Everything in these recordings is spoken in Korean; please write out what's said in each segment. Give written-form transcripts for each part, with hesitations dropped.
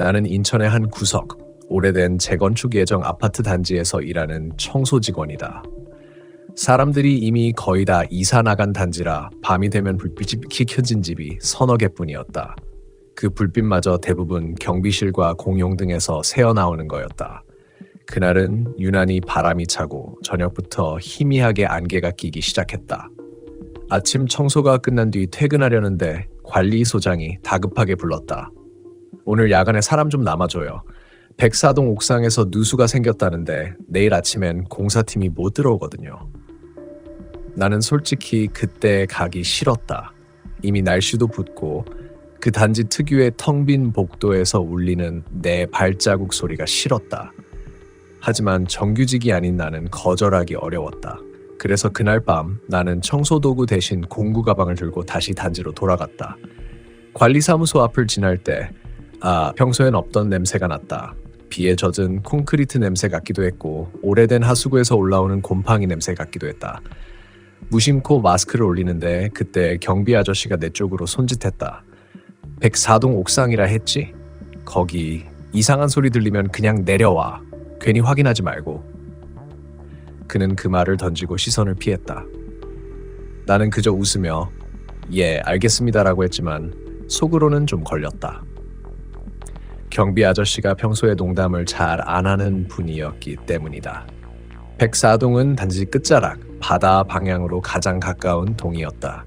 나는 인천의 한 구석, 오래된 재건축 예정 아파트 단지에서 일하는 청소 직원이다. 사람들이 이미 거의 다 이사 나간 단지라 밤이 되면 불빛이 켜진 집이 서너 개뿐이었다. 그 불빛마저 대부분 경비실과 공용등에서 새어나오는 거였다. 그날은 유난히 바람이 차고 저녁부터 희미하게 안개가 끼기 시작했다. 아침 청소가 끝난 뒤 퇴근하려는데 관리소장이 다급하게 불렀다. 오늘 야간에 사람 좀 남아줘요. 104동 옥상에서 누수가 생겼다는데 내일 아침엔 공사팀이 못 들어오거든요. 나는 솔직히 그때 가기 싫었다. 이미 날씨도 붓고 그 단지 특유의 텅 빈 복도에서 울리는 내 발자국 소리가 싫었다. 하지만 정규직이 아닌 나는 거절하기 어려웠다. 그래서 그날 밤 나는 청소도구 대신 공구 가방을 들고 다시 단지로 돌아갔다. 관리사무소 앞을 지날 때 평소엔 없던 냄새가 났다. 비에 젖은 콘크리트 냄새 같기도 했고 오래된 하수구에서 올라오는 곰팡이 냄새 같기도 했다. 무심코 마스크를 올리는데 그때 경비 아저씨가 내 쪽으로 손짓했다. 104동 옥상이라 했지? 거기 이상한 소리 들리면 그냥 내려와. 괜히 확인하지 말고. 그는 그 말을 던지고 시선을 피했다. 나는 그저 웃으며 예, 알겠습니다라고 했지만 속으로는 좀 걸렸다. 경비 아저씨가 평소에 농담을 잘 안 하는 분이었기 때문이다. 104동은 단지 끝자락, 바다 방향으로 가장 가까운 동이었다.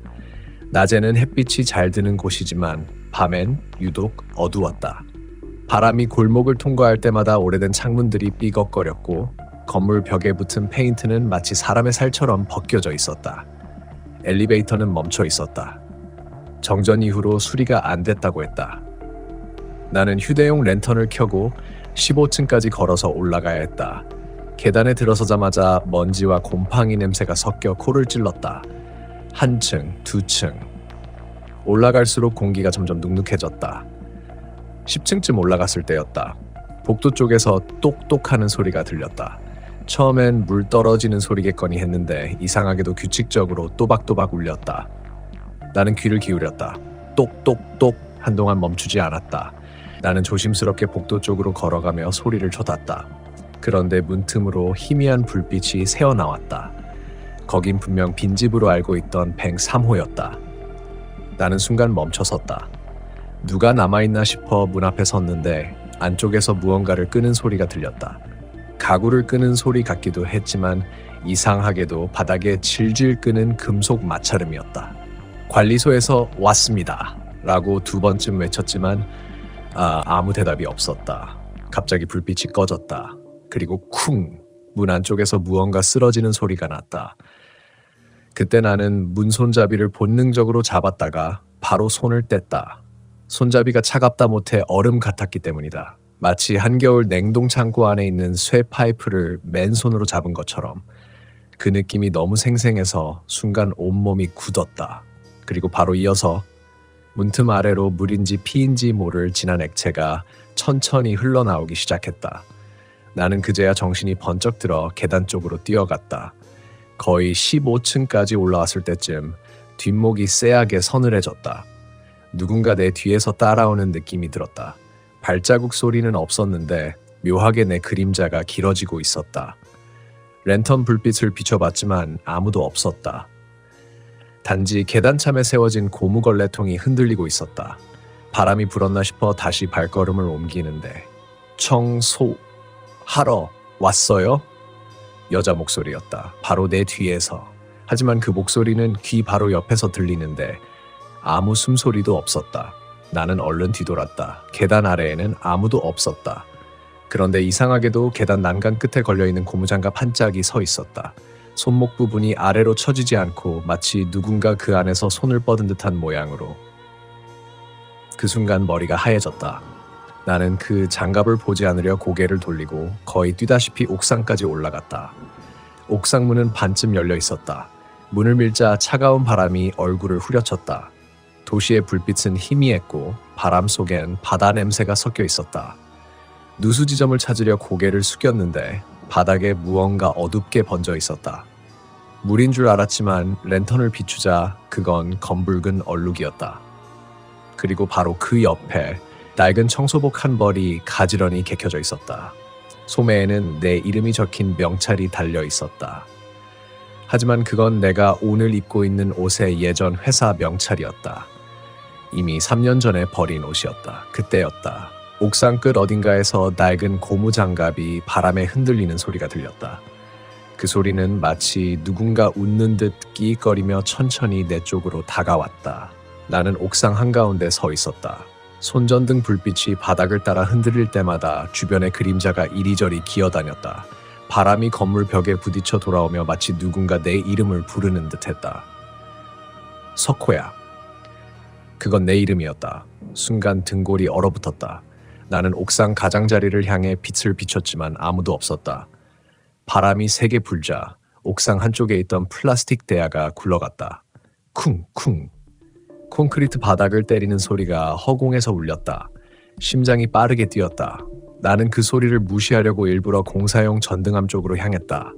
낮에는 햇빛이 잘 드는 곳이지만 밤엔 유독 어두웠다. 바람이 골목을 통과할 때마다 오래된 창문들이 삐걱거렸고 건물 벽에 붙은 페인트는 마치 사람의 살처럼 벗겨져 있었다. 엘리베이터는 멈춰 있었다. 정전 이후로 수리가 안 됐다고 했다. 나는 휴대용 랜턴을 켜고 15층까지 걸어서 올라가야 했다. 계단에 들어서자마자 먼지와 곰팡이 냄새가 섞여 코를 찔렀다. 한 층, 두 층. 올라갈수록 공기가 점점 눅눅해졌다. 10층쯤 올라갔을 때였다. 복도 쪽에서 똑똑하는 소리가 들렸다. 처음엔 물 떨어지는 소리겠거니 했는데 이상하게도 규칙적으로 또박또박 울렸다. 나는 귀를 기울였다. 똑똑똑 한동안 멈추지 않았다. 나는 조심스럽게 복도 쪽으로 걸어가며 소리를 쳐놨다. 그런데 문틈으로 희미한 불빛이 새어나왔다. 거긴 분명 빈집으로 알고 있던 103호였다. 나는 순간 멈춰섰다. 누가 남아있나 싶어 문 앞에 섰는데 안쪽에서 무언가를 끄는 소리가 들렸다. 가구를 끄는 소리 같기도 했지만 이상하게도 바닥에 질질 끄는 금속 마찰음이었다. 관리소에서 왔습니다 라고 2번쯤 외쳤지만 아무 대답이 없었다. 갑자기 불빛이 꺼졌다. 그리고 쿵! 문 안쪽에서 무언가 쓰러지는 소리가 났다. 그때 나는 문 손잡이를 본능적으로 잡았다가 바로 손을 뗐다. 손잡이가 차갑다 못해 얼음 같았기 때문이다. 마치 한겨울 냉동 창고 안에 있는 쇠 파이프를 맨손으로 잡은 것처럼. 그 느낌이 너무 생생해서 순간 온몸이 굳었다. 그리고 바로 이어서 문틈 아래로 물인지 피인지 모를 진한 액체가 천천히 흘러나오기 시작했다. 나는 그제야 정신이 번쩍 들어 계단 쪽으로 뛰어갔다. 거의 15층까지 올라왔을 때쯤 뒷목이 쎄하게 서늘해졌다. 누군가 내 뒤에서 따라오는 느낌이 들었다. 발자국 소리는 없었는데 묘하게 내 그림자가 길어지고 있었다. 랜턴 불빛을 비춰봤지만 아무도 없었다. 단지 계단참에 세워진 고무걸레통이 흔들리고 있었다. 바람이 불었나 싶어 다시 발걸음을 옮기는데 청소하러 왔어요? 여자 목소리였다. 바로 내 뒤에서. 하지만 그 목소리는 귀 바로 옆에서 들리는데 아무 숨소리도 없었다. 나는 얼른 뒤돌았다. 계단 아래에는 아무도 없었다. 그런데 이상하게도 계단 난간 끝에 걸려있는 고무장갑 한 짝이 서 있었다. 손목 부분이 아래로 처지지 않고 마치 누군가 그 안에서 손을 뻗은 듯한 모양으로. 그 순간 머리가 하얘졌다. 나는 그 장갑을 보지 않으려 고개를 돌리고 거의 뛰다시피 옥상까지 올라갔다. 옥상 문은 반쯤 열려 있었다. 문을 밀자 차가운 바람이 얼굴을 후려쳤다. 도시의 불빛은 희미했고 바람 속엔 바다 냄새가 섞여 있었다. 누수 지점을 찾으려 고개를 숙였는데 바닥에 무언가 어둡게 번져 있었다. 물인 줄 알았지만 랜턴을 비추자 그건 검붉은 얼룩이었다. 그리고 바로 그 옆에 낡은 청소복 한 벌이 가지런히 개켜져 있었다. 소매에는 내 이름이 적힌 명찰이 달려 있었다. 하지만 그건 내가 오늘 입고 있는 옷의 예전 회사 명찰이었다. 이미 3년 전에 버린 옷이었다. 그때였다. 옥상 끝 어딘가에서 낡은 고무장갑이 바람에 흔들리는 소리가 들렸다. 그 소리는 마치 누군가 웃는 듯 끼익거리며 천천히 내 쪽으로 다가왔다. 나는 옥상 한가운데 서 있었다. 손전등 불빛이 바닥을 따라 흔들릴 때마다 주변의 그림자가 이리저리 기어다녔다. 바람이 건물 벽에 부딪혀 돌아오며 마치 누군가 내 이름을 부르는 듯했다. 석호야. 그건 내 이름이었다. 순간 등골이 얼어붙었다. 나는 옥상 가장자리를 향해 빛을 비췄지만 아무도 없었다. 바람이 세게 불자 옥상 한쪽에 있던 플라스틱 대야가 굴러갔다. 쿵쿵. 콘크리트 바닥을 때리는 소리가 허공에서 울렸다. 심장이 빠르게 뛰었다. 나는 그 소리를 무시하려고 일부러 공사용 전등암 쪽으로 향했다.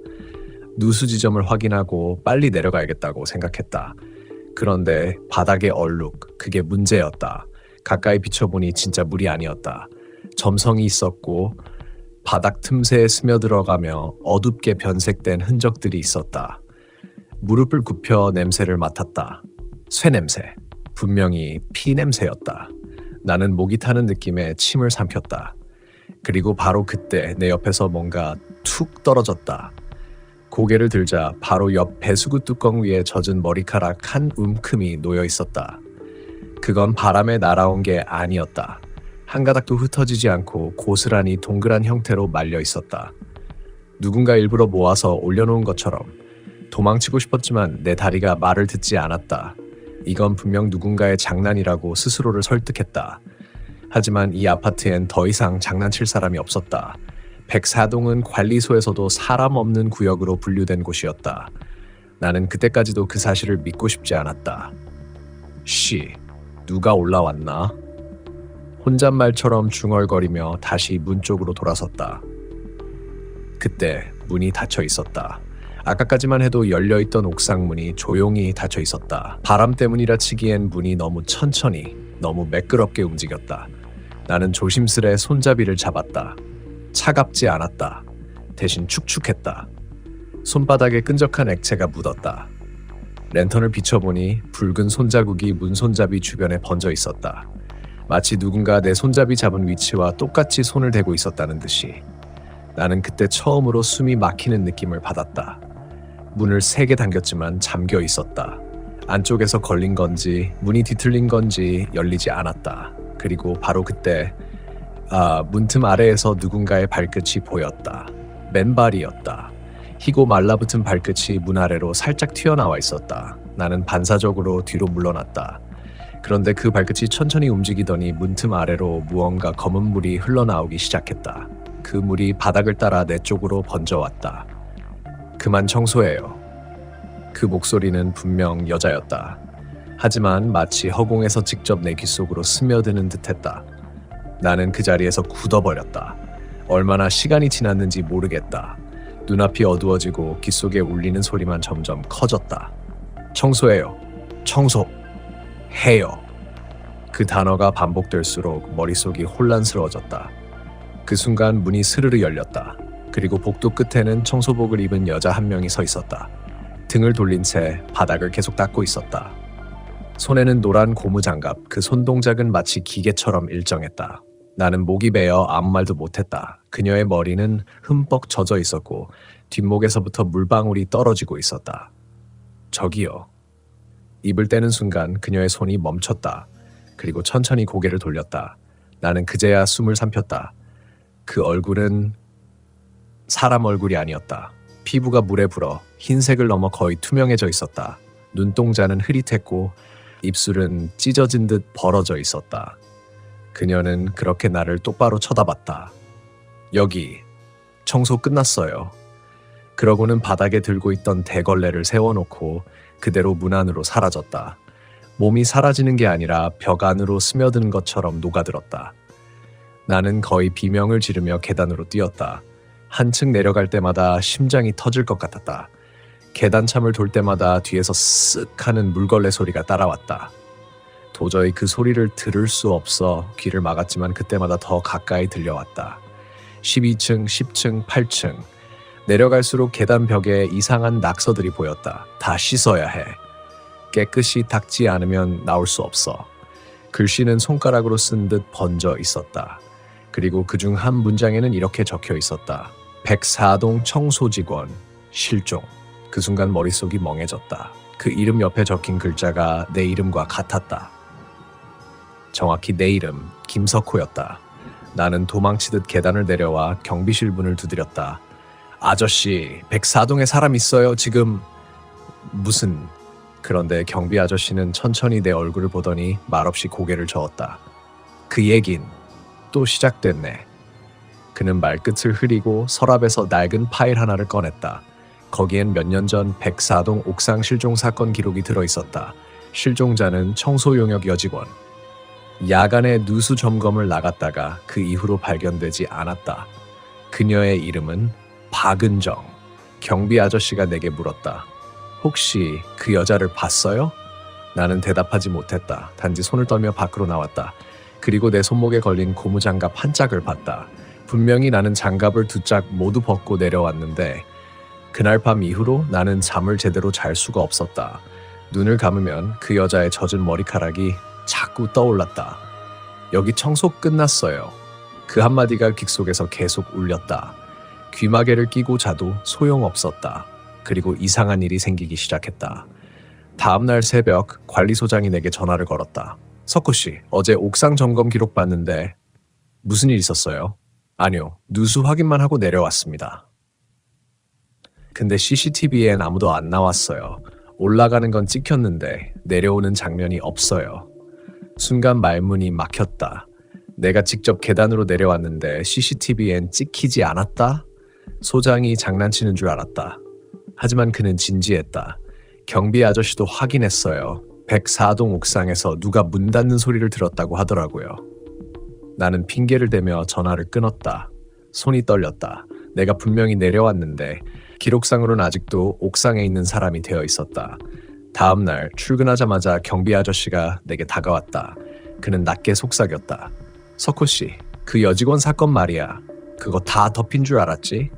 누수 지점을 확인하고 빨리 내려가야겠다고 생각했다. 그런데 바닥의 얼룩, 그게 문제였다. 가까이 비춰보니 진짜 물이 아니었다. 점성이 있었고 바닥 틈새에 스며들어가며 어둡게 변색된 흔적들이 있었다. 무릎을 굽혀 냄새를 맡았다. 쇠냄새. 분명히 피 냄새였다. 나는 목이 타는 느낌에 침을 삼켰다. 그리고 바로 그때 내 옆에서 뭔가 툭 떨어졌다. 고개를 들자 바로 옆 배수구 뚜껑 위에 젖은 머리카락 한 움큼이 놓여 있었다. 그건 바람에 날아온 게 아니었다. 한 가닥도 흩어지지 않고 고스란히 동그란 형태로 말려 있었다. 누군가 일부러 모아서 올려놓은 것처럼. 도망치고 싶었지만 내 다리가 말을 듣지 않았다. 이건 분명 누군가의 장난이라고 스스로를 설득했다. 하지만 이 아파트엔 더 이상 장난칠 사람이 없었다. 104동은 관리소에서도 사람 없는 구역으로 분류된 곳이었다. 나는 그때까지도 그 사실을 믿고 싶지 않았다. 누가 올라왔나? 혼잣말처럼 중얼거리며 다시 문 쪽으로 돌아섰다. 그때 문이 닫혀 있었다. 아까까지만 해도 열려있던 옥상 문이 조용히 닫혀 있었다. 바람 때문이라 치기엔 문이 너무 천천히, 너무 매끄럽게 움직였다. 나는 조심스레 손잡이를 잡았다. 차갑지 않았다. 대신 축축했다. 손바닥에 끈적한 액체가 묻었다. 랜턴을 비춰보니 붉은 손자국이 문 손잡이 주변에 번져 있었다. 마치 누군가 내 손잡이 잡은 위치와 똑같이 손을 대고 있었다는 듯이. 나는 그때 처음으로 숨이 막히는 느낌을 받았다. 문을 세게 당겼지만 잠겨 있었다. 안쪽에서 걸린 건지 문이 뒤틀린 건지 열리지 않았다. 그리고 바로 그때 문틈 아래에서 누군가의 발끝이 보였다. 맨발이었다. 희고 말라붙은 발끝이 문 아래로 살짝 튀어나와 있었다. 나는 반사적으로 뒤로 물러났다. 그런데 그 발끝이 천천히 움직이더니 문틈 아래로 무언가 검은 물이 흘러나오기 시작했다. 그 물이 바닥을 따라 내 쪽으로 번져왔다. 그만 청소해요. 그 목소리는 분명 여자였다. 하지만 마치 허공에서 직접 내 귓속으로 스며드는 듯했다. 나는 그 자리에서 굳어버렸다. 얼마나 시간이 지났는지 모르겠다. 눈앞이 어두워지고 귓속에 울리는 소리만 점점 커졌다. 청소해요. 청소해요. 그 단어가 반복될수록 머릿속이 혼란스러워졌다. 그 순간 문이 스르르 열렸다. 그리고 복도 끝에는 청소복을 입은 여자 한 명이 서 있었다. 등을 돌린 채 바닥을 계속 닦고 있었다. 손에는 노란 고무장갑, 그 손동작은 마치 기계처럼 일정했다. 나는 목이 베어 아무 말도 못했다. 그녀의 머리는 흠뻑 젖어 있었고 뒷목에서부터 물방울이 떨어지고 있었다. 저기요. 입을 떼는 순간 그녀의 손이 멈췄다. 그리고 천천히 고개를 돌렸다. 나는 그제야 숨을 삼켰다. 그 얼굴은 사람 얼굴이 아니었다. 피부가 물에 불어 흰색을 넘어 거의 투명해져 있었다. 눈동자는 흐릿했고 입술은 찢어진 듯 벌어져 있었다. 그녀는 그렇게 나를 똑바로 쳐다봤다. 여기, 청소 끝났어요. 그러고는 바닥에 들고 있던 대걸레를 세워놓고 그대로 문 안으로 사라졌다. 몸이 사라지는 게 아니라 벽 안으로 스며드는 것처럼 녹아들었다. 나는 거의 비명을 지르며 계단으로 뛰었다. 한층 내려갈 때마다 심장이 터질 것 같았다. 계단참을 돌 때마다 뒤에서 쓱 하는 물걸레 소리가 따라왔다. 도저히 그 소리를 들을 수 없어 귀를 막았지만 그때마다 더 가까이 들려왔다. 12층, 10층, 8층. 내려갈수록 계단 벽에 이상한 낙서들이 보였다. 다 씻어야 해. 깨끗이 닦지 않으면 나올 수 없어. 글씨는 손가락으로 쓴 듯 번져 있었다. 그리고 그중 한 문장에는 이렇게 적혀 있었다. 104동 청소직원 실종. 그 순간 머릿속이 멍해졌다. 그 이름 옆에 적힌 글자가 내 이름과 같았다. 정확히 내 이름 김석호였다. 나는 도망치듯 계단을 내려와 경비실 문을 두드렸다. 아저씨, 104동에 사람 있어요. 지금 무슨... 그런데 경비 아저씨는 천천히 내 얼굴을 보더니 말없이 고개를 저었다. 그 얘긴 또 시작됐네. 그는 말끝을 흐리고 서랍에서 낡은 파일 하나를 꺼냈다. 거기엔 몇 년 전 104동 옥상 실종 사건 기록이 들어있었다. 실종자는 청소용역 여직원. 야간에 누수 점검을 나갔다가 그 이후로 발견되지 않았다. 그녀의 이름은 박은정. 경비 아저씨가 내게 물었다. 혹시 그 여자를 봤어요? 나는 대답하지 못했다. 단지 손을 떨며 밖으로 나왔다. 그리고 내 손목에 걸린 고무장갑 한 짝을 봤다. 분명히 나는 장갑을 두 짝 모두 벗고 내려왔는데 그날 밤 이후로 나는 잠을 제대로 잘 수가 없었다. 눈을 감으면 그 여자의 젖은 머리카락이 자꾸 떠올랐다. 여기 청소 끝났어요. 그 한마디가 귓속에서 계속 울렸다. 귀마개를 끼고 자도 소용없었다. 그리고 이상한 일이 생기기 시작했다. 다음날 새벽 관리소장이 내게 전화를 걸었다. 석호씨, 어제 옥상 점검 기록 봤는데 무슨 일 있었어요? 아니요, 누수 확인만 하고 내려왔습니다. 근데 CCTV엔 아무도 안 나왔어요. 올라가는 건 찍혔는데 내려오는 장면이 없어요. 순간 말문이 막혔다. 내가 직접 계단으로 내려왔는데 CCTV엔 찍히지 않았다? 소장이 장난치는 줄 알았다. 하지만 그는 진지했다. 경비 아저씨도 확인했어요. 104동 옥상에서 누가 문 닫는 소리를 들었다고 하더라고요. 나는 핑계를 대며 전화를 끊었다. 손이 떨렸다. 내가 분명히 내려왔는데 기록상으로는 아직도 옥상에 있는 사람이 되어 있었다. 다음 날 출근하자마자 경비 아저씨가 내게 다가왔다. 그는 낮게 속삭였다. 석호씨, 그 여직원 사건 말이야. 그거 다 덮인 줄 알았지?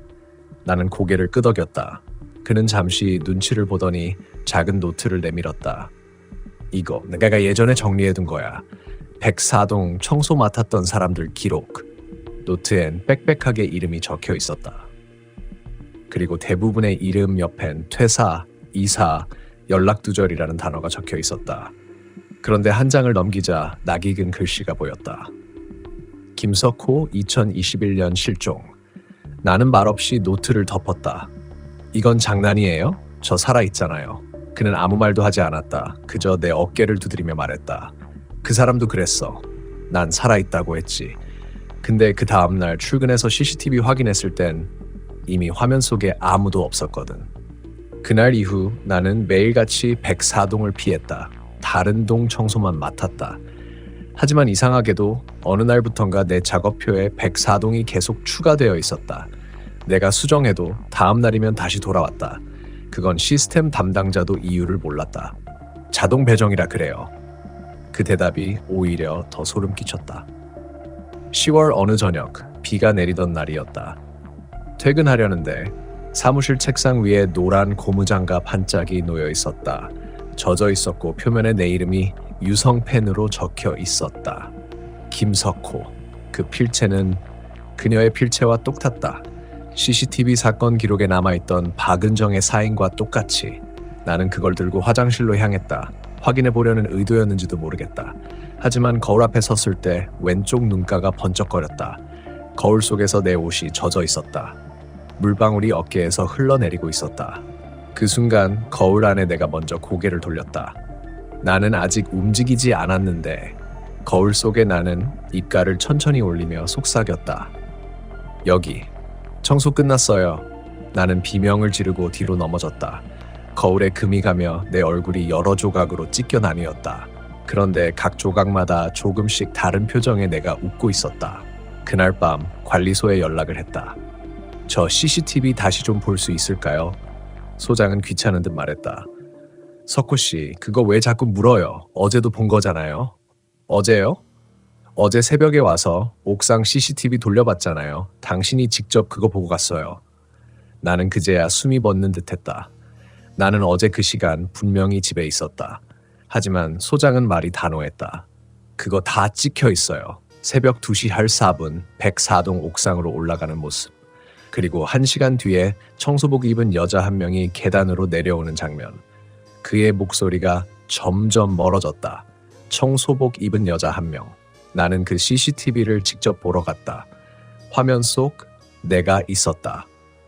나는 고개를 끄덕였다. 그는 잠시 눈치를 보더니 작은 노트를 내밀었다. 이거 내가 예전에 정리해둔 거야. 104동 청소 맡았던 사람들 기록. 노트엔 빽빽하게 이름이 적혀 있었다. 그리고 대부분의 이름 옆엔 퇴사, 이사, 연락두절이라는 단어가 적혀 있었다. 그런데 한 장을 넘기자 낯익은 글씨가 보였다. 김석호 2021년 실종. 나는 말없이 노트를 덮었다. 이건 장난이에요? 저 살아있잖아요. 그는 아무 말도 하지 않았다. 그저 내 어깨를 두드리며 말했다. 그 사람도 그랬어. 난 살아있다고 했지. 근데 그 다음날 출근해서 CCTV 확인했을 땐 이미 화면 속에 아무도 없었거든. 그날 이후 나는 매일같이 104동을 피했다. 다른 동 청소만 맡았다. 하지만 이상하게도 어느 날부턴가 내 작업표에 104동이 계속 추가되어 있었다. 내가 수정해도 다음 날이면 다시 돌아왔다. 그건 시스템 담당자도 이유를 몰랐다. 자동 배정이라 그래요. 그 대답이 오히려 더 소름 끼쳤다. 10월 어느 저녁 비가 내리던 날이었다. 퇴근하려는데 사무실 책상 위에 노란 고무장갑 한 짝이 놓여 있었다. 젖어 있었고 표면에 내 이름이 유성펜으로 적혀 있었다. 김석호. 그 필체는 그녀의 필체와 똑같다. CCTV 사건 기록에 남아있던 박은정의 사인과 똑같이. 나는 그걸 들고 화장실로 향했다. 확인해 보려는 의도였는지도 모르겠다. 하지만 거울 앞에 섰을 때 왼쪽 눈가가 번쩍거렸다. 거울 속에서 내 옷이 젖어 있었다. 물방울이 어깨에서 흘러내리고 있었다. 그 순간 거울 안에 내가 먼저 고개를 돌렸다. 나는 아직 움직이지 않았는데 거울 속에 나는 입가를 천천히 올리며 속삭였다. 여기. 청소 끝났어요. 나는 비명을 지르고 뒤로 넘어졌다. 거울에 금이 가며 내 얼굴이 여러 조각으로 찢겨 나뉘었다. 그런데 각 조각마다 조금씩 다른 표정의 내가 웃고 있었다. 그날 밤 관리소에 연락을 했다. 저 CCTV 다시 좀 볼 수 있을까요? 소장은 귀찮은 듯 말했다. 석호 씨, 그거 왜 자꾸 물어요? 어제도 본 거잖아요. 어제요? 어제 새벽에 와서 옥상 CCTV 돌려봤잖아요. 당신이 직접 그거 보고 갔어요. 나는 그제야 숨이 멎는 듯했다. 나는 어제 그 시간 분명히 집에 있었다. 하지만 소장은 말이 단호했다. 그거 다 찍혀 있어요. 새벽 2시 14분 104동 옥상으로 올라가는 모습. 그리고 1시간 뒤에 청소복 입은 여자 한 명이 계단으로 내려오는 장면. 그의 목소리가 점점 멀어졌다. 청소복 입은 여자 한 명. 나는 그 CCTV를 직접 보러 갔다. 화면 속 내가 있었다.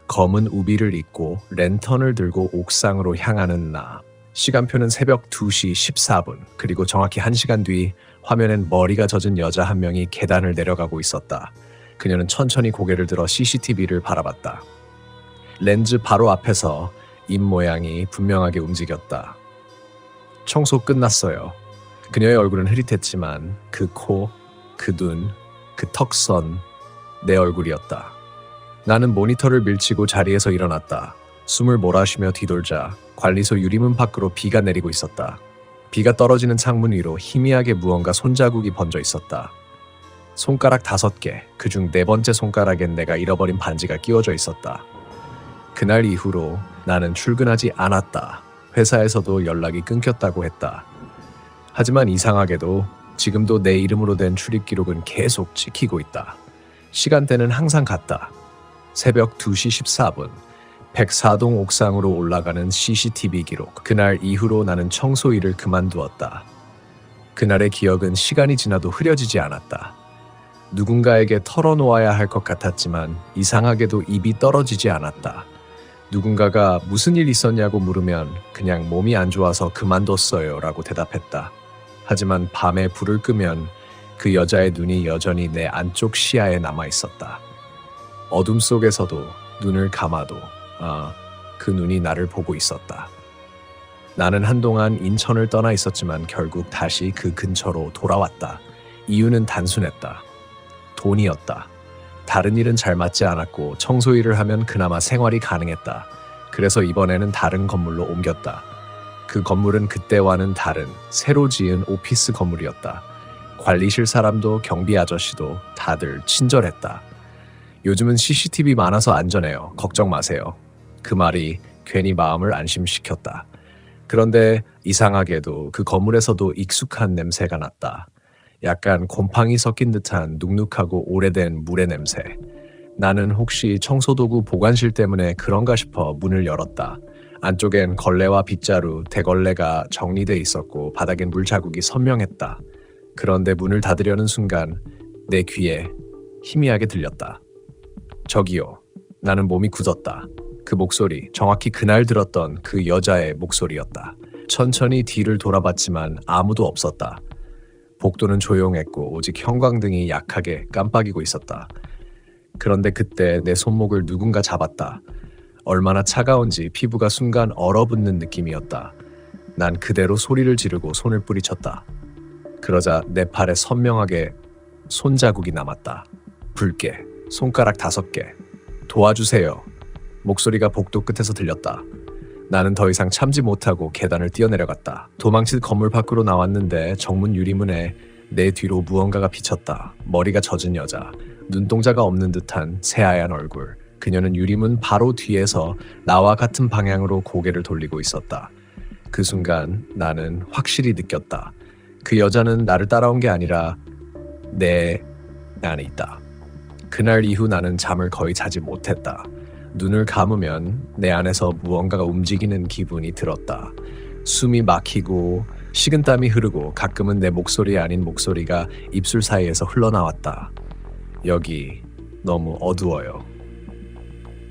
검은 우비를 입고 랜턴을 들고 옥상으로 향하는 나. 시간표는 새벽 2시 14분. 그리고 정확히 1시간 뒤 화면엔 머리가 젖은 여자 한 명이 계단을 내려가고 있었다. 그녀는 천천히 고개를 들어 CCTV를 바라봤다. 렌즈 바로 앞에서 입 모양이 분명하게 움직였다. 청소 끝났어요. 그녀의 얼굴은 흐릿했지만 그 코, 그 눈, 그 턱선, 내 얼굴이었다. 나는 모니터를 밀치고 자리에서 일어났다. 숨을 몰아쉬며 뒤돌자 관리소 유리문 밖으로 비가 내리고 있었다. 비가 떨어지는 창문 위로 희미하게 무언가 손자국이 번져 있었다. 손가락 5개, 그중 4번째 손가락엔 내가 잃어버린 반지가 끼워져 있었다. 그날 이후로 나는 출근하지 않았다. 회사에서도 연락이 끊겼다고 했다. 하지만 이상하게도 지금도 내 이름으로 된 출입 기록은 계속 찍히고 있다. 시간대는 항상 같다. 새벽 2시 14분 104동 옥상으로 올라가는 CCTV 기록. 그날 이후로 나는 청소 일을 그만두었다. 그날의 기억은 시간이 지나도 흐려지지 않았다. 누군가에게 털어놓아야 할 것 같았지만 이상하게도 입이 떨어지지 않았다. 누군가가 무슨 일 있었냐고 물으면 그냥 몸이 안 좋아서 그만뒀어요 라고 대답했다. 하지만 밤에 불을 끄면 그 여자의 눈이 여전히 내 안쪽 시야에 남아 있었다. 어둠 속에서도 눈을 감아도 그 눈이 나를 보고 있었다. 나는 한동안 인천을 떠나 있었지만 결국 다시 그 근처로 돌아왔다. 이유는 단순했다. 돈이었다. 다른 일은 잘 맞지 않았고 청소 일을 하면 그나마 생활이 가능했다. 그래서 이번에는 다른 건물로 옮겼다. 그 건물은 그때와는 다른 새로 지은 오피스 건물이었다. 관리실 사람도 경비 아저씨도 다들 친절했다. 요즘은 CCTV 많아서 안전해요. 걱정 마세요. 그 말이 괜히 마음을 안심시켰다. 그런데 이상하게도 그 건물에서도 익숙한 냄새가 났다. 약간 곰팡이 섞인 듯한 눅눅하고 오래된 물의 냄새. 나는 혹시 청소도구 보관실 때문에 그런가 싶어 문을 열었다. 안쪽엔 걸레와 빗자루, 대걸레가 정리돼 있었고 바닥엔 물자국이 선명했다. 그런데 문을 닫으려는 순간 내 귀에 희미하게 들렸다. 저기요. 나는 몸이 굳었다. 그 목소리, 정확히 그날 들었던 그 여자의 목소리였다. 천천히 뒤를 돌아봤지만 아무도 없었다. 복도는 조용했고 오직 형광등이 약하게 깜빡이고 있었다. 그런데 그때 내 손목을 누군가 잡았다. 얼마나 차가운지 피부가 순간 얼어붙는 느낌이었다. 난 그대로 소리를 지르고 손을 뿌리쳤다. 그러자 내 팔에 선명하게 손자국이 남았다. 붉게, 손가락 5개. 도와주세요. 목소리가 복도 끝에서 들렸다. 나는 더 이상 참지 못하고 계단을 뛰어내려갔다. 도망칠 건물 밖으로 나왔는데 정문 유리문에 내 뒤로 무언가가 비쳤다. 머리가 젖은 여자, 눈동자가 없는 듯한 새하얀 얼굴. 그녀는 유리문 바로 뒤에서 나와 같은 방향으로 고개를 돌리고 있었다. 그 순간 나는 확실히 느꼈다. 그 여자는 나를 따라온 게 아니라 내 안에 있다. 그날 이후 나는 잠을 거의 자지 못했다. 눈을 감으면 내 안에서 무언가가 움직이는 기분이 들었다. 숨이 막히고 식은땀이 흐르고 가끔은 내 목소리 아닌 목소리가 입술 사이에서 흘러나왔다. 여기 너무 어두워요.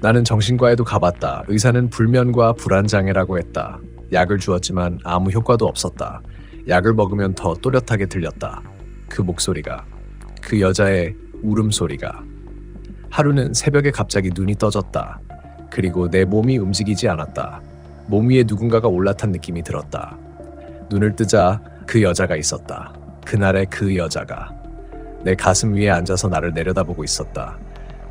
나는 정신과에도 가봤다. 의사는 불면과 불안장애라고 했다. 약을 주었지만 아무 효과도 없었다. 약을 먹으면 더 또렷하게 들렸다. 그 목소리가, 그 여자의 울음소리가. 하루는 새벽에 갑자기 눈이 떠졌다. 그리고 내 몸이 움직이지 않았다. 몸 위에 누군가가 올라탄 느낌이 들었다. 눈을 뜨자 그 여자가 있었다. 그날의 그 여자가 내 가슴 위에 앉아서 나를 내려다보고 있었다.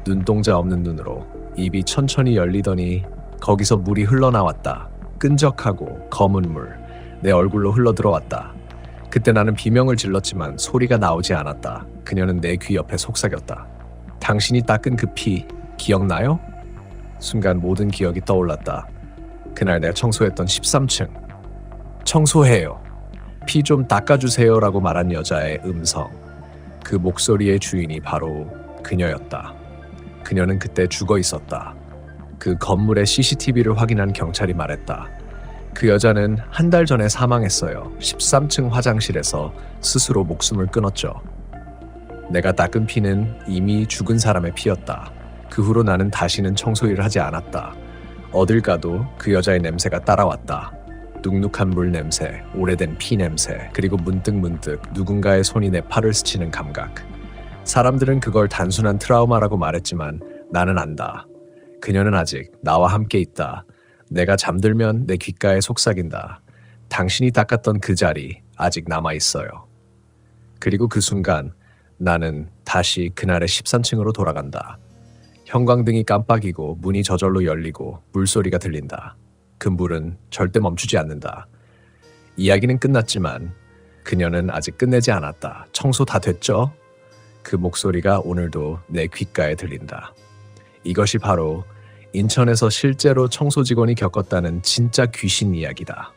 눈동자 없는 눈으로. 입이 천천히 열리더니 거기서 물이 흘러나왔다. 끈적하고 검은 물. 내 얼굴로 흘러들어왔다. 그때 나는 비명을 질렀지만 소리가 나오지 않았다. 그녀는 내 귀 옆에 속삭였다. 당신이 닦은 그 피 기억나요? 순간 모든 기억이 떠올랐다. 그날 내가 청소했던 13층. 청소해요. 피 좀 닦아주세요 라고 말한 여자의 음성. 그 목소리의 주인이 바로 그녀였다. 그녀는 그때 죽어 있었다. 그 건물의 CCTV를 확인한 경찰이 말했다. 그 여자는 한 달 전에 사망했어요. 13층 화장실에서 스스로 목숨을 끊었죠. 내가 닦은 피는 이미 죽은 사람의 피였다. 그 후로 나는 다시는 청소일을 하지 않았다. 어딜 가도 그 여자의 냄새가 따라왔다. 눅눅한 물 냄새, 오래된 피 냄새, 그리고 문득문득 누군가의 손이 내 팔을 스치는 감각. 사람들은 그걸 단순한 트라우마라고 말했지만 나는 안다. 그녀는 아직 나와 함께 있다. 내가 잠들면 내 귓가에 속삭인다. 당신이 닦았던 그 자리 아직 남아있어요. 그리고 그 순간 나는 다시 그날의 13층으로 돌아간다. 형광등이 깜빡이고 문이 저절로 열리고 물소리가 들린다. 그 물은 절대 멈추지 않는다. 이야기는 끝났지만 그녀는 아직 끝내지 않았다. 청소 다 됐죠? 그 목소리가 오늘도 내 귓가에 들린다. 이것이 바로 인천에서 실제로 청소 직원이 겪었다는 진짜 귀신 이야기다.